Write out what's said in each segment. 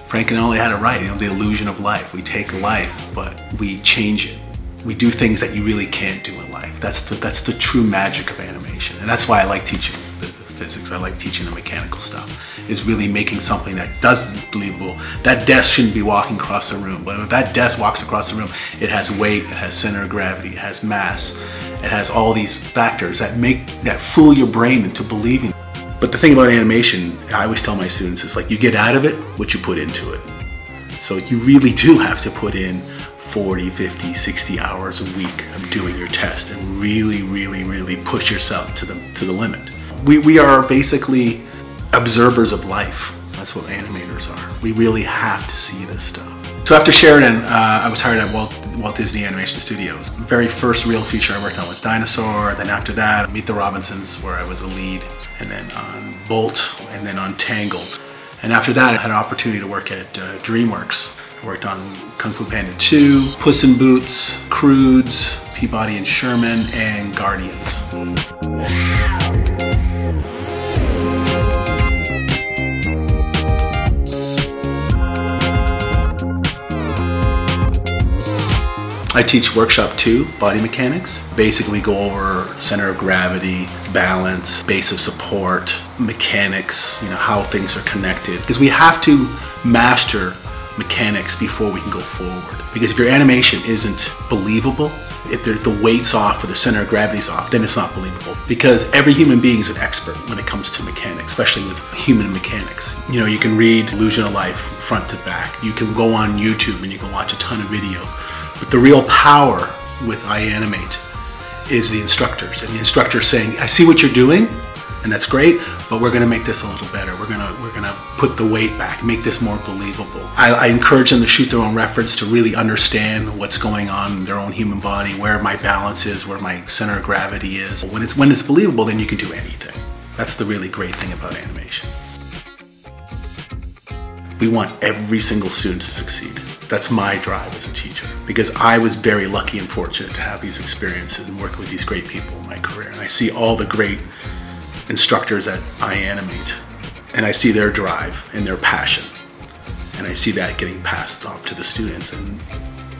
Frank and Ollie had it right, the illusion of life. We take life, but we change it. We do things that you really can't do in life. That's the true magic of animation. And that's why I like teaching the physics. I like teaching the mechanical stuff, is really making something that doesn't believable. That desk shouldn't be walking across the room, but if that desk walks across the room, it has weight, it has center of gravity, it has mass, it has all these factors that fool your brain into believing. But the thing about animation, I always tell my students, is like you get out of it what you put into it. So you really do have to put in 40, 50, 60 hours a week of doing your test and really, really, really push yourself to the limit. We are basically observers of life. That's what animators are. We really have to see this stuff. So after Sheridan, I was hired at Walt Disney Animation Studios. The very first real feature I worked on was Dinosaur. Then after that, Meet the Robinsons, where I was a lead. And then on Bolt, and then on Tangled. And after that, I had an opportunity to work at DreamWorks. I worked on Kung Fu Panda 2, Puss in Boots, Croods, Peabody and Sherman, and Guardians. I teach workshop 2, body mechanics. Basically go over center of gravity, balance, base of support, mechanics, how things are connected. Because we have to master mechanics before we can go forward. Because if your animation isn't believable, if the weight's off or the center of gravity's off, then it's not believable. Because every human being is an expert when it comes to mechanics, especially with human mechanics. You can read Illusion of Life front to back. You can go on YouTube and you can watch a ton of videos. But the real power with iAnimate is the instructors. And the instructors saying, I see what you're doing, and that's great, but we're gonna make this a little better. We're gonna put the weight back, make this more believable. I encourage them to shoot their own reference to really understand what's going on in their own human body, where my balance is, where my center of gravity is. When it's believable, then you can do anything. That's the really great thing about animation. We want every single student to succeed. That's my drive as a teacher, because I was very lucky and fortunate to have these experiences and work with these great people in my career. And I see all the great instructors at iAnimate, and I see their drive and their passion. And I see that getting passed off to the students, and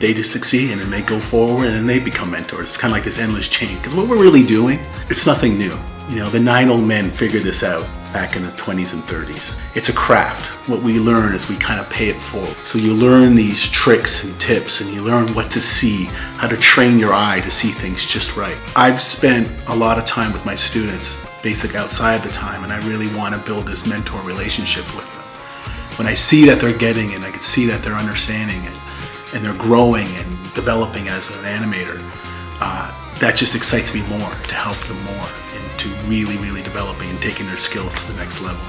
they just succeed and then they go forward and they become mentors. It's kind of like this endless chain, because what we're really doing, it's nothing new. The 9 old men figured this out back in the 20s and 30s. It's a craft. What we learn is we kind of pay it forward. So you learn these tricks and tips, and you learn what to see, how to train your eye to see things just right. I've spent a lot of time with my students, basically outside the time, and I really want to build this mentor relationship with them. When I see that they're getting it, I can see that they're understanding it, and they're growing and developing as an animator, that just excites me more to help them more into really, really developing and taking their skills to the next level.